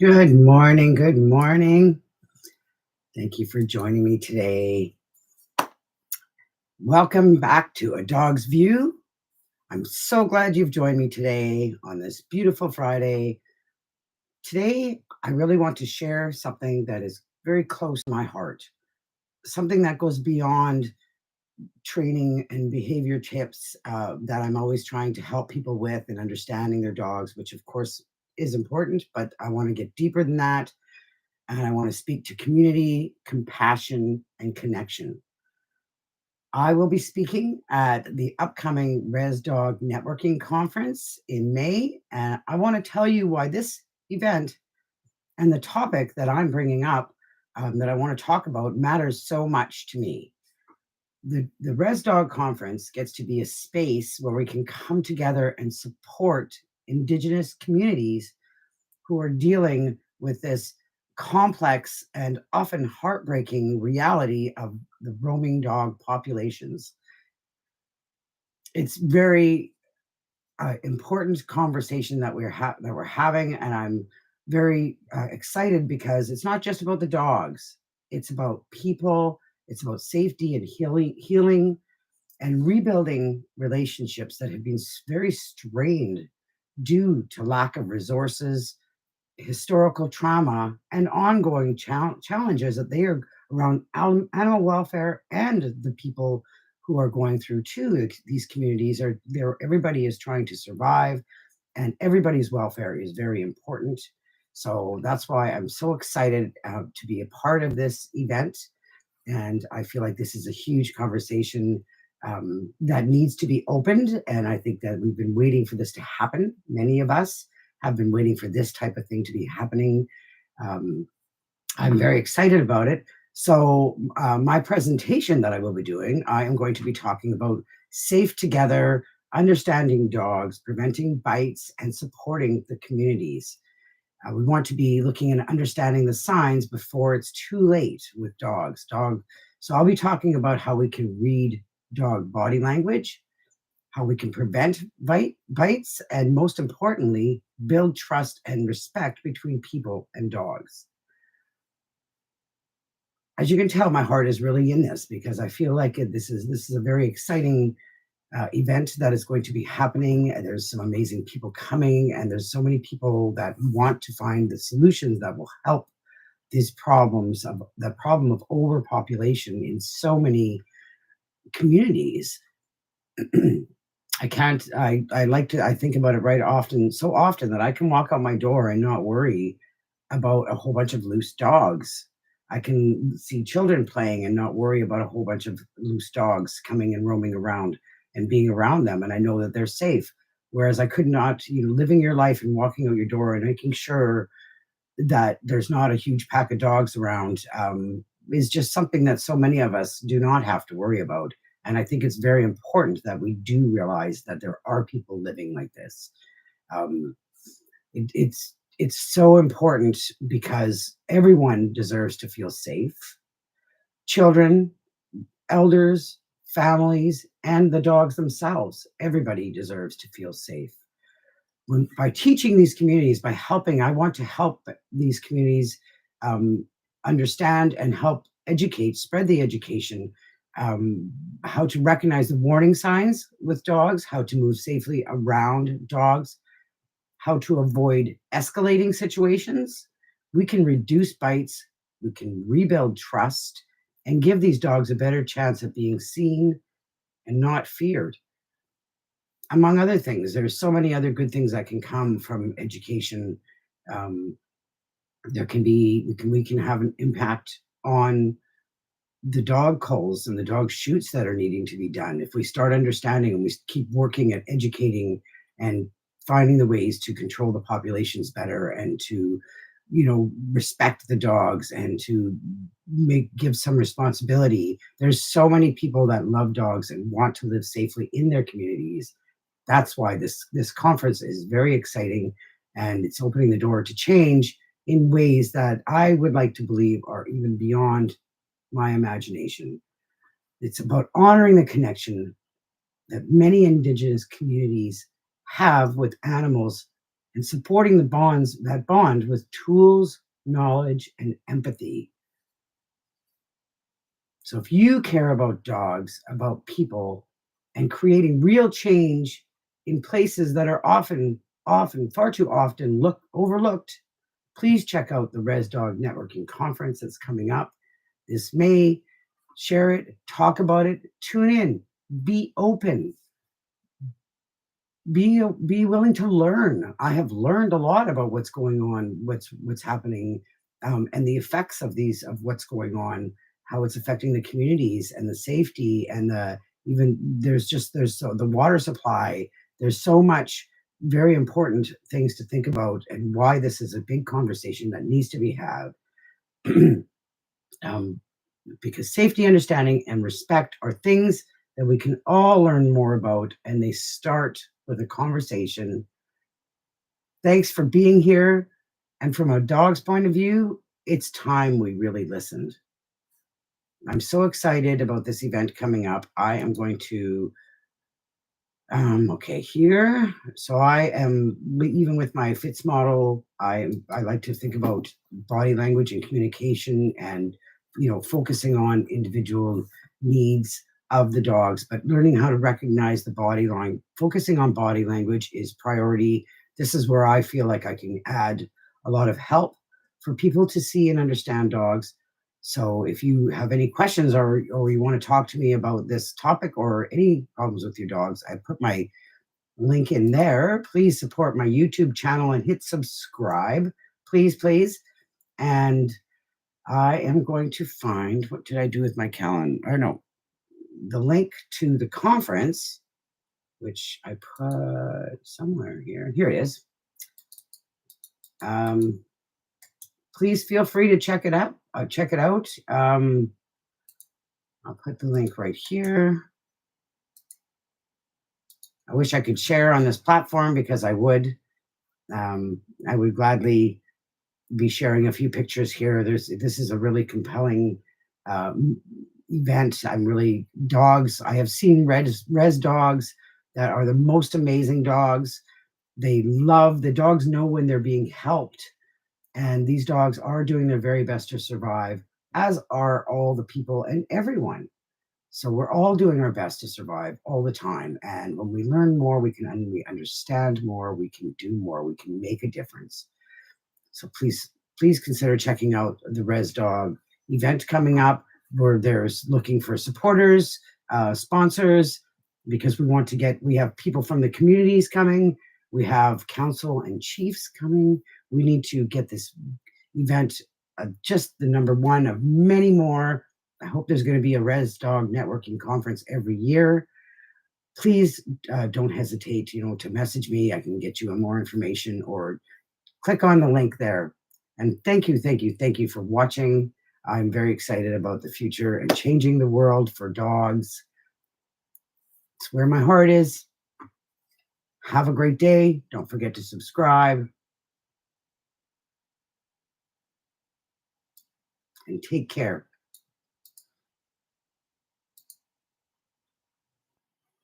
Good morning. Good morning. Thank you for joining me today. Welcome back to A Dog's View. I'm so glad you've joined me today on this beautiful Friday. Today, I really want to share something that is very close to my heart, something that goes beyond training and behavior tips that I'm always trying to help people with and understanding their dogs, which of course is important, but I want to get deeper than that. And I want to speak to community, compassion, and connection. I will be speaking at the upcoming Rez Dog Networking Conference in May. And I want to tell you why this event and the topic that I'm bringing up that I want to talk about matters so much to me. The Rez Dog Conference gets to be a space where we can come together and support Indigenous communities who are dealing with this complex and often heartbreaking reality of the roaming dog populations. It's very important conversation that we're having, and I'm very excited because it's not just about the dogs. It's about people. It's about safety and healing and rebuilding relationships that have been very strained due to lack of resources, historical trauma, and ongoing challenges that they are around animal welfare and the people who are going through too. These communities are there. Everybody is trying to survive, and everybody's welfare is very important. So that's why I'm so excited to be a part of this event. And I feel like this is a huge conversation that needs to be opened. And I think that we've been waiting for this to happen. Many of us have been waiting for this type of thing to be happening. Um, I'm very excited about it. So, my presentation that I will be doing, I am going to be talking about safe together, understanding dogs, preventing bites, and supporting the communities. We want to be looking and understanding the signs before it's too late with dogs. So I'll be talking about how we can read dog body language, how we can prevent bites, and most importantly, build trust and respect between people and dogs. As you can tell, my heart is really in this because I feel like this is a very exciting event that is going to be happening. And there's some amazing people coming, and there's so many people that want to find the solutions that will help these problems of the problem of overpopulation in so many communities. I like to I think about it right often so often that I can walk out my door and not worry about a whole bunch of loose dogs. I can see children playing and not worry about a whole bunch of loose dogs coming and roaming around and being around them, and I know that they're safe. Whereas I could not, living your life and walking out your door and making sure that there's not a huge pack of dogs around, is just something that so many of us do not have to worry about. And I think it's very important that we do realize that there are people living like this. Um, it's so important because everyone deserves to feel safe. Children, elders, families, and the dogs themselves. Everybody deserves to feel safe. By teaching these communities, by helping, I want to help these communities um, understand and help educate, spread the education, um, how to recognize the warning signs with dogs, how to move safely around dogs, how to avoid escalating situations. We can reduce bites, we can rebuild trust, and give these dogs a better chance of being seen and not feared. Among other things, there's so many other good things that can come from education. Um, there can be we can have an impact on the dog calls and the dog shoots that are needing to be done. If we start understanding and we keep working at educating and finding the ways to control the populations better and to, respect the dogs and to give some responsibility. There's so many people that love dogs and want to live safely in their communities. That's why this conference is very exciting, and it's opening the door to change in ways that I would like to believe are even beyond my imagination. It's about honoring the connection that many Indigenous communities have with animals and supporting that bond with tools, knowledge, and empathy. So if you care about dogs, about people, and creating real change in places that are far too often overlooked, please check out the Rez Dog Networking Conference that's coming up this May. Share it, talk about it, tune in, be open, be willing to learn. I have learned a lot about what's going on, what's happening, and the effects of what's going on, how it's affecting the communities and the safety and the even there's so the water supply. There's so much very important things to think about, and why this is a big conversation that needs to be had. um, because safety, understanding, and respect are things that we can all learn more about, and they start with a conversation. Thanks for being here. And from a dog's point of view, it's time we really listened. I'm so excited about this event coming up. I am going to okay, here. So I am even with my Fitz model, I like to think about body language and communication, and focusing on individual needs of the dogs, but learning how to recognize the body line, focusing on body language is priority. This is where I feel like I can add a lot of help for people to see and understand dogs. So if you have any questions, or you want to talk to me about this topic or any problems with your dogs, I put my link in there. Please support my YouTube channel and hit subscribe. Please, please. And I am going to find, what did I do with my calendar? Or no, the link to the conference, which I put somewhere here. Here it is. Please feel free to check it out. I'll put the link right here. I wish I could share on this platform, because I would. I would gladly be sharing a few pictures here. This is a really compelling event. Dogs. I have seen res dogs that are the most amazing dogs. The dogs know when they're being helped, and these dogs are doing their very best to survive, as are all the people and everyone. So we're all doing our best to survive all the time. And when we learn more, we understand more, we can do more, we can make a difference. So please consider checking out the Rez Dog event coming up, where there's looking for supporters, sponsors, because we have people from the communities coming. We have council and chiefs coming. We need to get this event just the number one of many more. I hope there's going to be a Rez Dog Networking Conference every year. Please don't hesitate, to message me. I can get you more information, or click on the link there. And thank you for watching. I'm very excited about the future and changing the world for dogs. It's where my heart is. Have a great day. Don't forget to subscribe. And take care.